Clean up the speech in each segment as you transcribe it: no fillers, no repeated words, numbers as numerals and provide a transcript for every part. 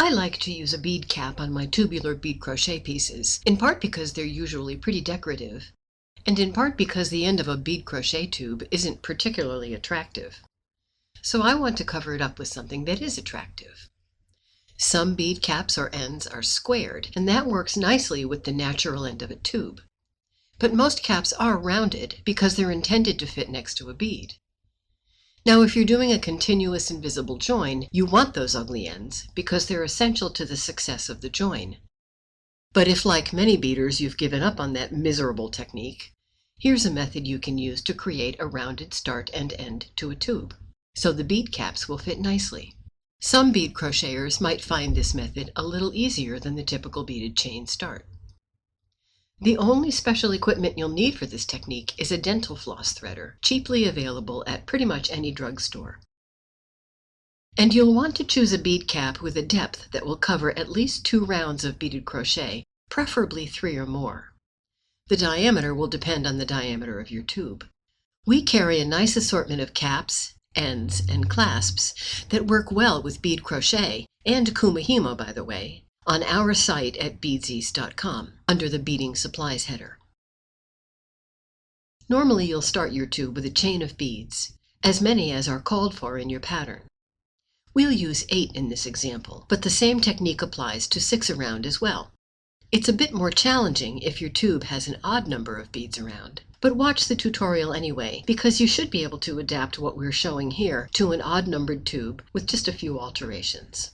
I like to use a bead cap on my tubular bead crochet pieces, in part because they're usually pretty decorative, and in part because the end of a bead crochet tube isn't particularly attractive. So I want to cover it up with something that is attractive. Some bead caps or ends are squared, and that works nicely with the natural end of a tube. But most caps are rounded because they're intended to fit next to a bead. Now, if you're doing a continuous invisible join, you want those ugly ends because they're essential to the success of the join. But if, like many beaders, you've given up on that miserable technique, here's a method you can use to create a rounded start and end to a tube, so the bead caps will fit nicely. Some bead crocheters might find this method a little easier than the typical beaded chain start. The only special equipment you'll need for this technique is a dental floss threader, cheaply available at pretty much any drugstore. And you'll want to choose a bead cap with a depth that will cover at least 2 rounds of beaded crochet, preferably 3 or more. The diameter will depend on the diameter of your tube. We carry a nice assortment of caps, ends, and clasps that work well with bead crochet, and kumihimo, by the way, on our site at beadseast.com under the Beading Supplies header. Normally you'll start your tube with a chain of beads, as many as are called for in your pattern. We'll use 8 in this example, but the same technique applies to 6 around as well. It's a bit more challenging if your tube has an odd number of beads around, but watch the tutorial anyway, because you should be able to adapt what we're showing here to an odd-numbered tube with just a few alterations.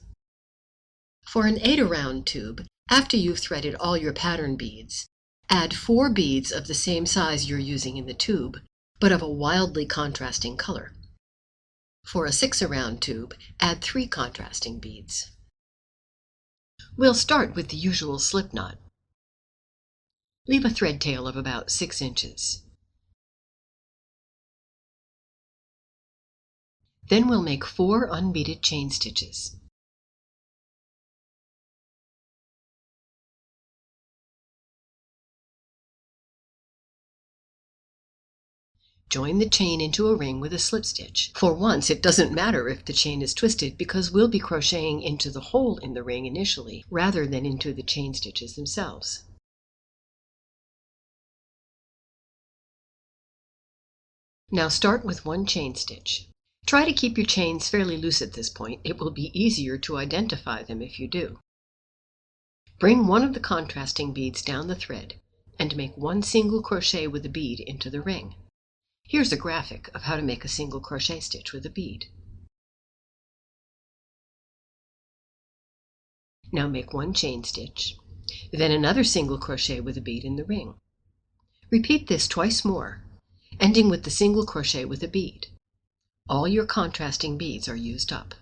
For an 8 around tube, after you've threaded all your pattern beads, add 4 beads of the same size you're using in the tube, but of a wildly contrasting color. For a 6 around tube, add 3 contrasting beads. We'll start with the usual slip knot. Leave a thread tail of about 6 inches. Then we'll make 4 unbeaded chain stitches. Join the chain into a ring with a slip stitch. For once, it doesn't matter if the chain is twisted because we'll be crocheting into the hole in the ring initially, rather than into the chain stitches themselves. Now start with 1 chain stitch. Try to keep your chains fairly loose at this point. It will be easier to identify them if you do. Bring one of the contrasting beads down the thread and make 1 single crochet with a bead into the ring. Here's a graphic of how to make a single crochet stitch with a bead. Now make 1 chain stitch, then another single crochet with a bead in the ring. Repeat this twice more, ending with the single crochet with a bead. All your contrasting beads are used up.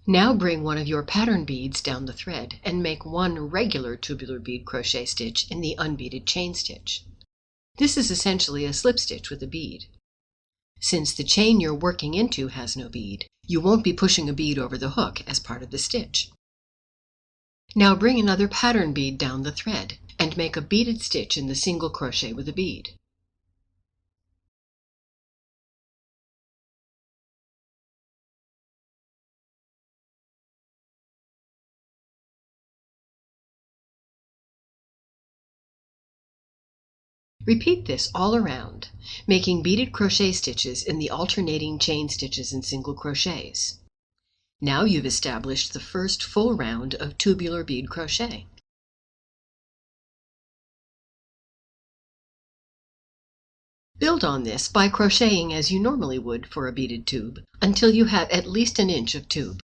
Now bring one of your pattern beads down the thread and make 1 regular tubular bead crochet stitch in the unbeaded chain stitch. This is essentially a slip stitch with a bead. Since the chain you're working into has no bead, you won't be pushing a bead over the hook as part of the stitch. Now bring another pattern bead down the thread and make a beaded stitch in the single crochet with a bead. Repeat this all around, making beaded crochet stitches in the alternating chain stitches and single crochets. Now you've established the first full round of tubular bead crochet. Build on this by crocheting as you normally would for a beaded tube until you have at least 1 inch of tube.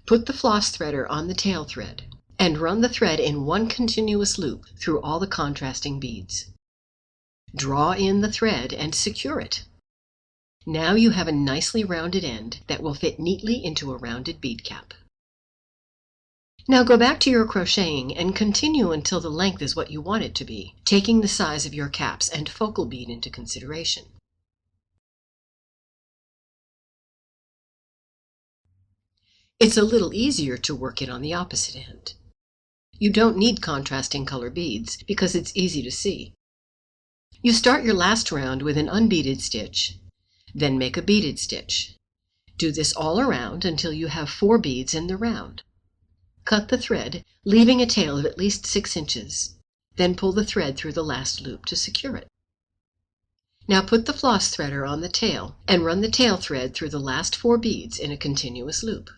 Put the floss threader on the tail thread and run the thread in 1 continuous loop through all the contrasting beads. Draw in the thread and secure it. Now you have a nicely rounded end that will fit neatly into a rounded bead cap. Now go back to your crocheting and continue until the length is what you want it to be, taking the size of your caps and focal bead into consideration. It's a little easier to work it on the opposite end. You don't need contrasting color beads because it's easy to see. You start your last round with an unbeaded stitch, then make a beaded stitch. Do this all around until you have 4 beads in the round. Cut the thread, leaving a tail of at least 6 inches. Then pull the thread through the last loop to secure it. Now put the floss threader on the tail and run the tail thread through the last 4 beads in a continuous loop.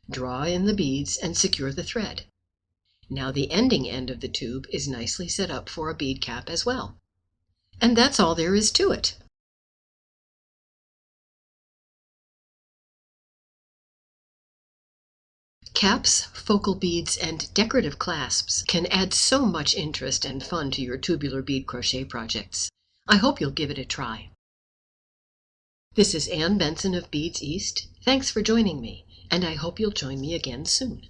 Draw in the beads and secure the thread. Now the ending end of the tube is nicely set up for a bead cap as well. And that's all there is to it. Caps, focal beads, and decorative clasps can add so much interest and fun to your tubular bead crochet projects. I hope you'll give it a try. This is Ann Benson of Beads East. Thanks for joining me, and I hope you'll join me again soon.